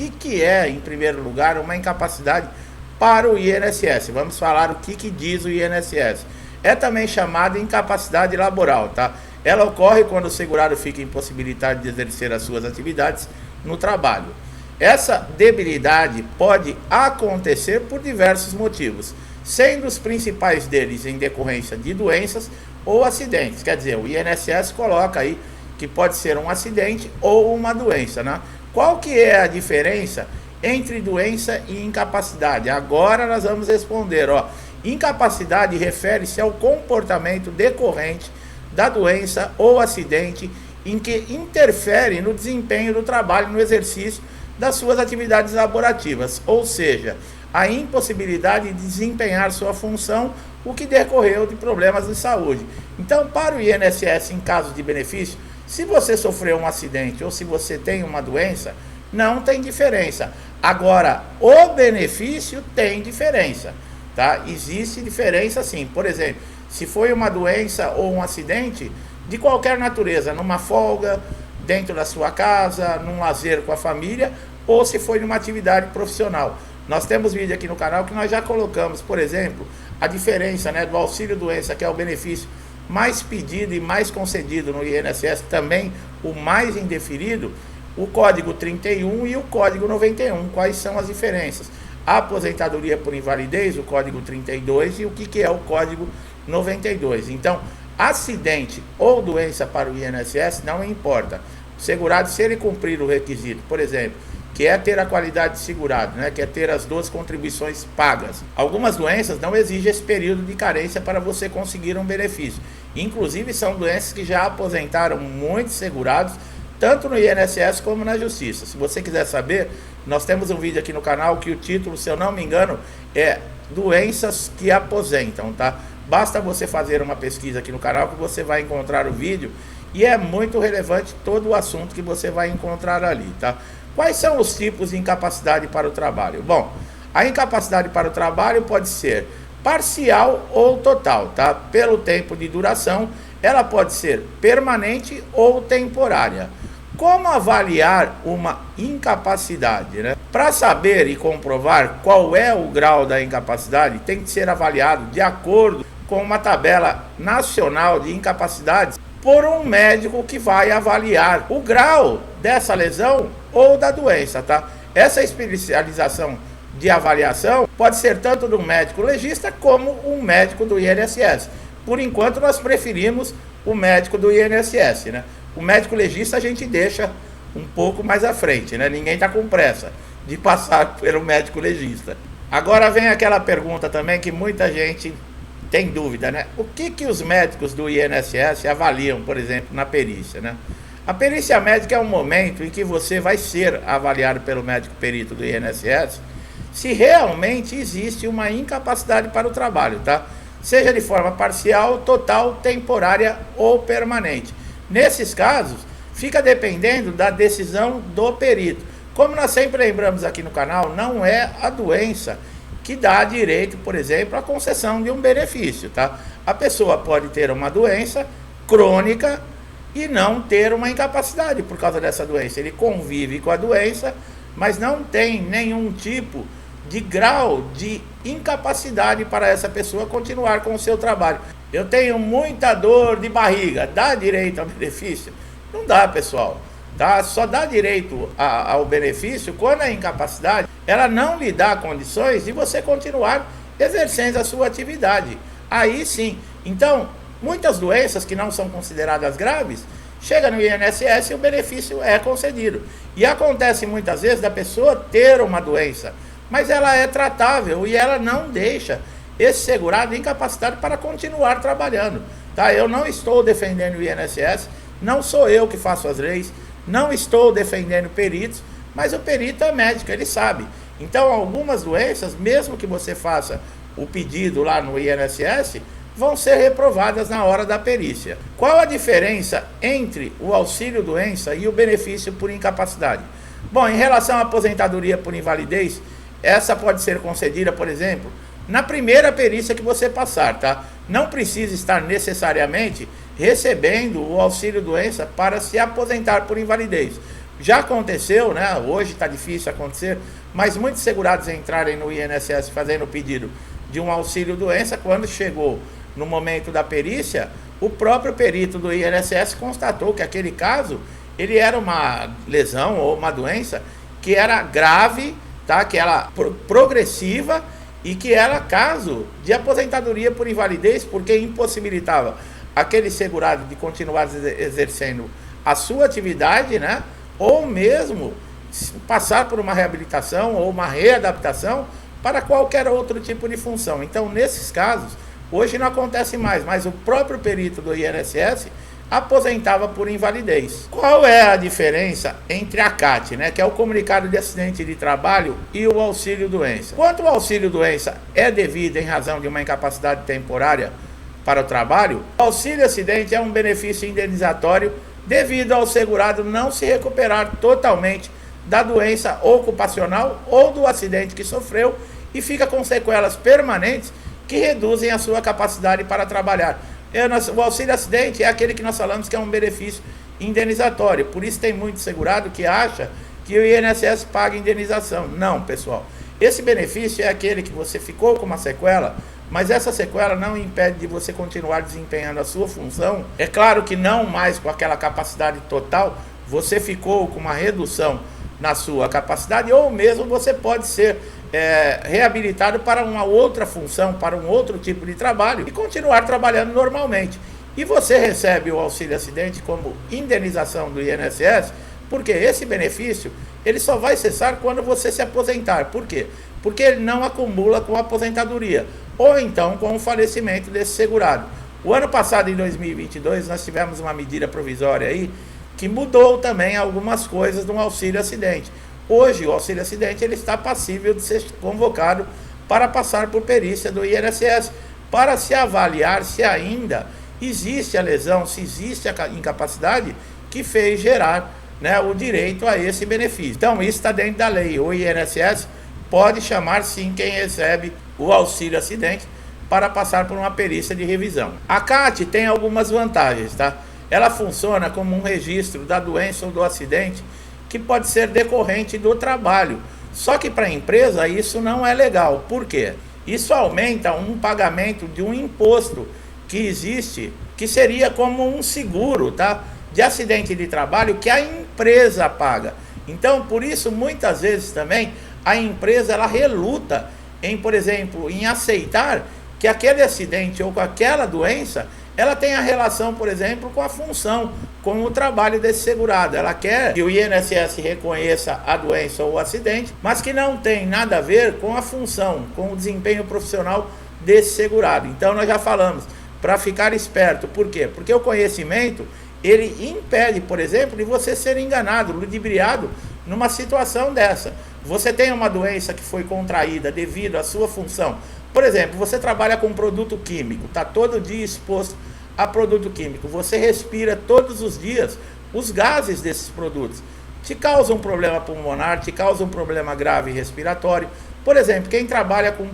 que é, em primeiro lugar, uma incapacidade para o INSS. Vamos falar o que diz o INSS. É também chamada incapacidade laboral, tá? Ela ocorre quando o segurado fica impossibilitado de exercer as suas atividades no trabalho. Essa debilidade pode acontecer por diversos motivos, sendo os principais deles em decorrência de doenças ou acidentes. Quer dizer, o INSS coloca aí que pode ser um acidente ou uma doença, né? Qual que é a diferença entre doença e incapacidade? Agora nós vamos responder, ó. Incapacidade refere-se ao comportamento decorrente da doença ou acidente em que interfere no desempenho do trabalho no exercício das suas atividades laborativas, ou seja, a impossibilidade de desempenhar sua função, o que decorreu de problemas de saúde. Então, para o INSS, em caso de benefício, se você sofreu um acidente ou se você tem uma doença, não tem diferença. Agora, o benefício tem diferença, tá? Existe diferença sim. Por exemplo, se foi uma doença ou um acidente de qualquer natureza, numa folga, dentro da sua casa, num lazer com a família, ou se foi numa atividade profissional. Nós temos vídeo aqui no canal que nós já colocamos, por exemplo, a diferença, né, do auxílio-doença, que é o benefício mais pedido e mais concedido no INSS, também o mais indeferido, o código 31 e o código 91. Quais são as diferenças? A aposentadoria por invalidez, o código 32, e o que é o código 92. Então, acidente ou doença para o INSS não importa. O segurado, se ele cumprir o requisito, por exemplo, que é ter a qualidade de segurado, né, que é ter as 2 contribuições pagas. Algumas doenças não exigem esse período de carência para você conseguir um benefício. Inclusive, são doenças que já aposentaram muitos segurados, tanto no INSS como na Justiça. Se você quiser saber, nós temos um vídeo aqui no canal que o título, se eu não me engano, é Doenças que Aposentam, tá? Basta você fazer uma pesquisa aqui no canal que você vai encontrar o vídeo e é muito relevante todo o assunto que você vai encontrar ali, tá? Quais são os tipos de incapacidade para o trabalho? Bom, a incapacidade para o trabalho pode ser parcial ou total, tá? Pelo tempo de duração, ela pode ser permanente ou temporária. Como avaliar uma incapacidade, né? Para saber e comprovar qual é o grau da incapacidade, tem que ser avaliado de acordo com uma tabela nacional de incapacidades por um médico que vai avaliar o grau dessa lesão ou da doença, tá? Essa especialização de avaliação pode ser tanto do médico legista como um médico do INSS. Por enquanto, nós preferimos o médico do INSS, né? O médico legista a gente deixa um pouco mais à frente, né? Ninguém está com pressa de passar pelo médico legista. Agora vem aquela pergunta também que muita gente tem dúvida, né? O que os médicos do INSS avaliam, por exemplo, na perícia, né? A perícia médica é um momento em que você vai ser avaliado pelo médico perito do INSS se realmente existe uma incapacidade para o trabalho, tá? Seja de forma parcial, total, temporária ou permanente. Nesses casos, fica dependendo da decisão do perito. Como nós sempre lembramos aqui no canal, não é a doença que dá direito, por exemplo, à concessão de um benefício, tá? A pessoa pode ter uma doença crônica e não ter uma incapacidade por causa dessa doença. Ele convive com a doença, mas não tem nenhum tipo de grau de incapacidade para essa pessoa continuar com o seu trabalho. Eu tenho muita dor de barriga, dá direito ao benefício? Não dá, pessoal, tá? Só dá direito ao benefício quando a incapacidade ela não lhe dá condições de você continuar exercendo a sua atividade. Aí sim. Então, muitas doenças que não são consideradas graves, chega no INSS e o benefício é concedido. E acontece muitas vezes da pessoa ter uma doença, mas ela é tratável e ela não deixa esse segurado incapacitado para continuar trabalhando, tá? Eu não estou defendendo o INSS, não sou eu que faço as leis, não estou defendendo peritos, mas o perito é médico, ele sabe. Então, algumas doenças, mesmo que você faça o pedido lá no INSS, vão ser reprovadas na hora da perícia. Qual a diferença entre o auxílio-doença e o benefício por incapacidade? Bom, em relação à aposentadoria por invalidez, essa pode ser concedida, por exemplo, na primeira perícia que você passar, tá? Não precisa estar necessariamente recebendo o auxílio-doença para se aposentar por invalidez. Já aconteceu, né? Hoje está difícil acontecer, mas muitos segurados entrarem no INSS fazendo o pedido de um auxílio-doença, quando chegou no momento da perícia, o próprio perito do INSS constatou que aquele caso, ele era uma lesão ou uma doença que era grave, tá? Que era progressiva e que era caso de aposentadoria por invalidez, porque impossibilitava aquele segurado de continuar exercendo a sua atividade, né? Ou mesmo passar por uma reabilitação ou uma readaptação para qualquer outro tipo de função. Então, nesses casos, hoje não acontece mais, mas o próprio perito do INSS aposentava por invalidez. Qual é a diferença entre a CAT, né, que é o comunicado de acidente de trabalho, e o auxílio-doença? Quanto o auxílio-doença é devido em razão de uma incapacidade temporária para o trabalho, o auxílio-acidente é um benefício indenizatório devido ao segurado não se recuperar totalmente da doença ocupacional ou do acidente que sofreu e fica com sequelas permanentes que reduzem a sua capacidade para trabalhar. O auxílio-acidente é aquele que nós falamos que é um benefício indenizatório. Por isso tem muito segurado que acha que o INSS paga indenização. Não, pessoal. Esse benefício é aquele que você ficou com uma sequela, mas essa sequela não impede de você continuar desempenhando a sua função. É claro que não mais com aquela capacidade total, você ficou com uma redução na sua capacidade, ou mesmo você pode ser reabilitado para uma outra função, para um outro tipo de trabalho e continuar trabalhando normalmente. E você recebe o auxílio-acidente como indenização do INSS, porque esse benefício ele só vai cessar quando você se aposentar. Por quê? Porque ele não acumula com a aposentadoria, ou então com o falecimento desse segurado. O ano passado, em 2022, nós tivemos uma medida provisória aí, que mudou também algumas coisas do auxílio-acidente. Hoje, o auxílio-acidente ele está passível de ser convocado para passar por perícia do INSS, para se avaliar se ainda existe a lesão, se existe a incapacidade que fez gerar, né, o direito a esse benefício. Então, isso está dentro da lei. O INSS pode chamar, sim, quem recebe o auxílio-acidente para passar por uma perícia de revisão. A CAT tem algumas vantagens, tá? Ela funciona como um registro da doença ou do acidente que pode ser decorrente do trabalho. Só que para a empresa isso não é legal. Por quê? Isso aumenta um pagamento de um imposto que existe, que seria como um seguro, tá? De acidente de trabalho que a empresa paga. Então, por isso, muitas vezes também, a empresa ela reluta em, por exemplo, em aceitar que aquele acidente ou com aquela doença ela tem a relação, por exemplo, com a função, com o trabalho desse segurado. Ela quer que o INSS reconheça a doença ou o acidente, mas que não tem nada a ver com a função, com o desempenho profissional desse segurado. Então nós já falamos, para ficar esperto. Por quê? Porque o conhecimento, ele impede, por exemplo, de você ser enganado, ludibriado numa situação dessa. Você tem uma doença que foi contraída devido à sua função. Por exemplo, você trabalha com produto químico, está todo dia exposto a produto químico. Você respira todos os dias os gases desses produtos. Te causa um problema pulmonar, te causa um problema grave respiratório. Por exemplo, quem trabalha com,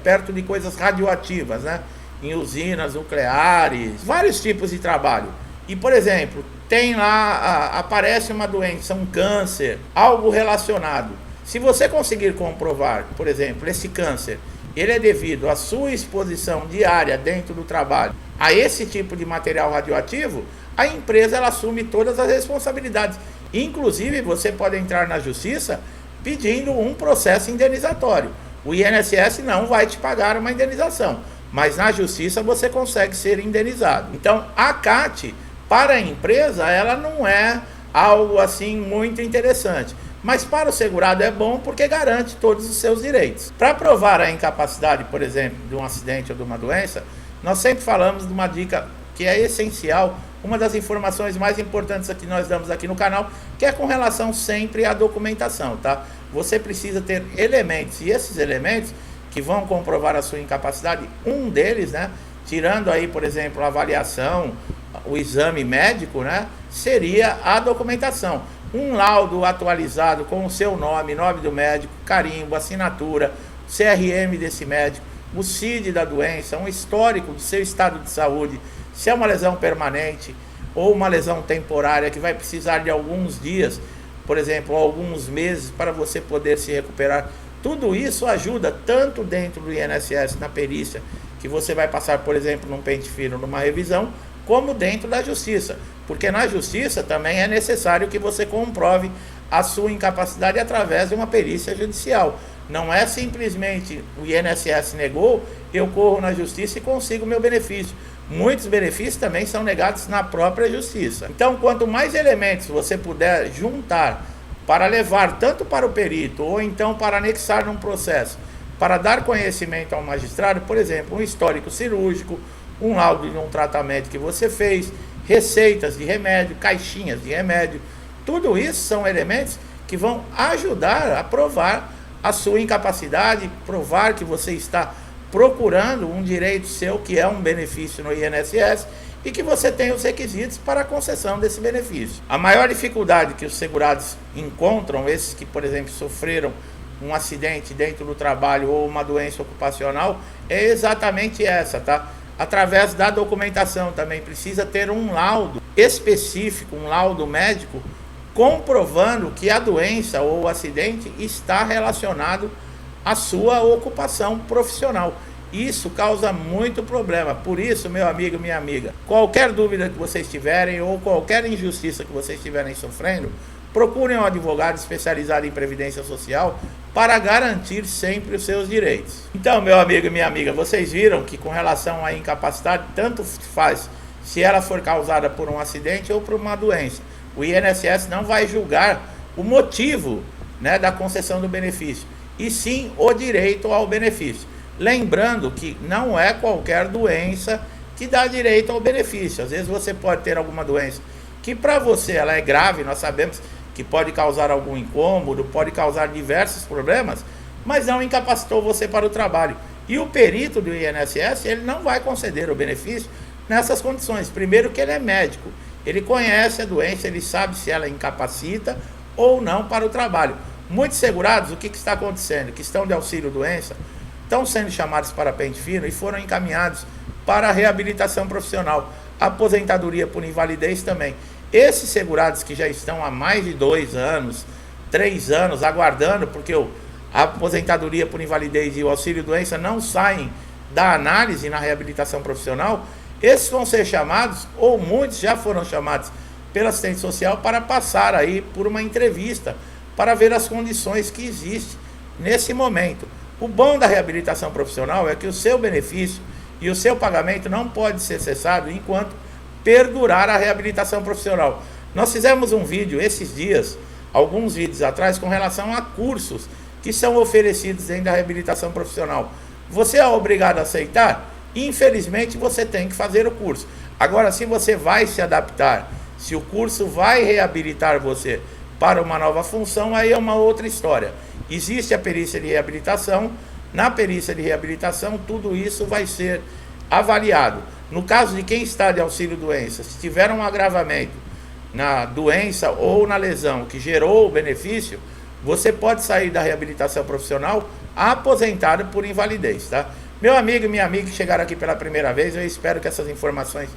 perto de coisas radioativas, né? Em usinas nucleares, vários tipos de trabalho. E, por exemplo, tem lá, aparece uma doença, um câncer, algo relacionado. Se você conseguir comprovar, por exemplo, esse câncer, ele é devido à sua exposição diária dentro do trabalho a esse tipo de material radioativo, a empresa ela assume todas as responsabilidades. Inclusive, você pode entrar na justiça pedindo um processo indenizatório. O INSS não vai te pagar uma indenização, mas na justiça você consegue ser indenizado. Então, a CAT, para a empresa, ela não é algo assim muito interessante. Mas para o segurado é bom porque garante todos os seus direitos. Para provar a incapacidade, por exemplo, de um acidente ou de uma doença, nós sempre falamos de uma dica que é essencial, uma das informações mais importantes que nós damos aqui no canal, que é com relação sempre à documentação, tá? Você precisa ter elementos, e esses elementos que vão comprovar a sua incapacidade, um deles, né, tirando aí, por exemplo, a avaliação, o exame médico, né, seria a documentação. Um laudo atualizado com o seu nome, nome do médico, carimbo, assinatura, CRM desse médico, o CID da doença, um histórico do seu estado de saúde, se é uma lesão permanente ou uma lesão temporária que vai precisar de alguns dias por exemplo, alguns meses para você poder se recuperar. Tudo isso ajuda tanto dentro do INSS, na perícia, que você vai passar, por exemplo, num pente fino, numa revisão, como dentro da justiça. Porque na justiça também é necessário que você comprove a sua incapacidade através de uma perícia judicial. Não é simplesmente o INSS negou, eu corro na justiça e consigo meu benefício. Muitos benefícios também são negados na própria justiça. Então, quanto mais elementos você puder juntar para levar tanto para o perito ou então para anexar num processo, para dar conhecimento ao magistrado, por exemplo, um histórico cirúrgico, um laudo de um tratamento que você fez, receitas de remédio, caixinhas de remédio, tudo isso são elementos que vão ajudar a provar a sua incapacidade, provar que você está procurando um direito seu, que é um benefício no INSS, e que você tem os requisitos para a concessão desse benefício. A maior dificuldade que os segurados encontram, esses que, por exemplo, sofreram um acidente dentro do trabalho ou uma doença ocupacional, é exatamente essa, tá? Através da documentação também precisa ter um laudo específico, um laudo médico, comprovando que a doença ou o acidente está relacionado à sua ocupação profissional. Isso causa muito problema. Por isso, meu amigo, minha amiga, qualquer dúvida que vocês tiverem ou qualquer injustiça que vocês estiverem sofrendo, procurem um advogado especializado em previdência social para garantir sempre os seus direitos. Então, meu amigo e minha amiga, vocês viram que com relação à incapacidade, tanto faz se ela for causada por um acidente ou por uma doença. O INSS não vai julgar o motivo, né, da concessão do benefício, e sim o direito ao benefício. Lembrando que não é qualquer doença que dá direito ao benefício. Às vezes você pode ter alguma doença que para você ela é grave, nós sabemos que pode causar algum incômodo, pode causar diversos problemas, mas não incapacitou você para o trabalho. E o perito do INSS, ele não vai conceder o benefício nessas condições. Primeiro que ele é médico, ele conhece a doença, ele sabe se ela incapacita ou não para o trabalho. Muitos segurados, o que está acontecendo? Que estão de auxílio-doença, estão sendo chamados para pente fino e foram encaminhados para a reabilitação profissional, aposentadoria por invalidez também. Esses segurados que já estão há mais de 2 anos, 3 anos, aguardando, porque a aposentadoria por invalidez e o auxílio-doença não saem da análise na reabilitação profissional, esses vão ser chamados, ou muitos já foram chamados pela assistente social para passar aí por uma entrevista, para ver as condições que existem nesse momento. O bom da reabilitação profissional é que o seu benefício e o seu pagamento não pode ser cessado enquanto perdurar a reabilitação profissional. Nós fizemos um vídeo esses dias, alguns vídeos atrás, com relação a cursos que são oferecidos dentro da reabilitação profissional. Você é obrigado a aceitar? Infelizmente você tem que fazer o curso. Agora, se você vai se adaptar, se o curso vai reabilitar você para uma nova função, aí é uma outra história. Existe a perícia de reabilitação. Na perícia de reabilitação, tudo isso vai ser avaliado. No caso de quem está de auxílio-doença, se tiver um agravamento na doença ou na lesão que gerou o benefício, você pode sair da reabilitação profissional aposentado por invalidez, tá? Meu amigo e minha amiga que chegaram aqui pela primeira vez, eu espero que essas informações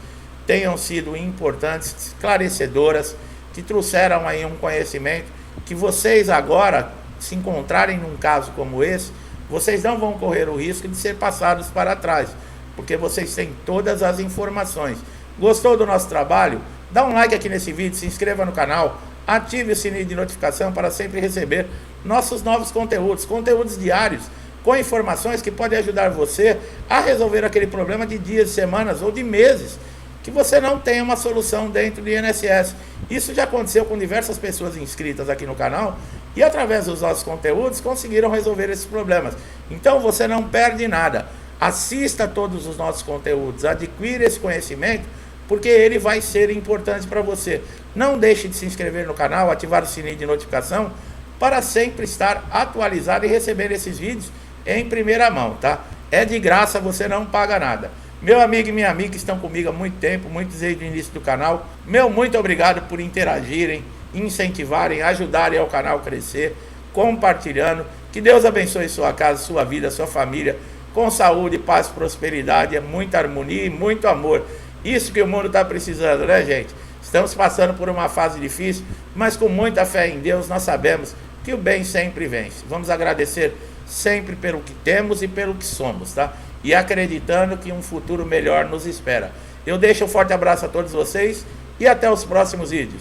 tenham sido importantes, esclarecedoras, que trouxeram aí um conhecimento, que vocês agora, se encontrarem num caso como esse, vocês não vão correr o risco de ser passados para trás, porque vocês têm todas as informações. Gostou do nosso trabalho? Dá um like aqui nesse vídeo, se inscreva no canal, ative o sininho de notificação para sempre receber nossos novos conteúdos diários, com informações que podem ajudar você a resolver aquele problema de dias, semanas ou de meses, que você não tem uma solução dentro do INSS. Isso já aconteceu com diversas pessoas inscritas aqui no canal e através dos nossos conteúdos conseguiram resolver esses problemas. Então você não perde nada. Assista todos os nossos conteúdos, adquira esse conhecimento, porque ele vai ser importante para você. Não deixe de se inscrever no canal, ativar o sininho de notificação, para sempre estar atualizado e receber esses vídeos em primeira mão, tá? É de graça, você não paga nada. Meu amigo e minha amiga que estão comigo há muito tempo, muitos desde o início do canal, meu muito obrigado por interagirem, incentivarem, ajudarem ao canal crescer, compartilhando. Que Deus abençoe sua casa, sua vida, sua família, com saúde, paz, prosperidade, muita harmonia e muito amor. Isso que o mundo está precisando, né, gente? Estamos passando por uma fase difícil, mas com muita fé em Deus, nós sabemos que o bem sempre vence. Vamos agradecer sempre pelo que temos e pelo que somos, tá? E acreditando que um futuro melhor nos espera. Eu deixo um forte abraço a todos vocês e até os próximos vídeos.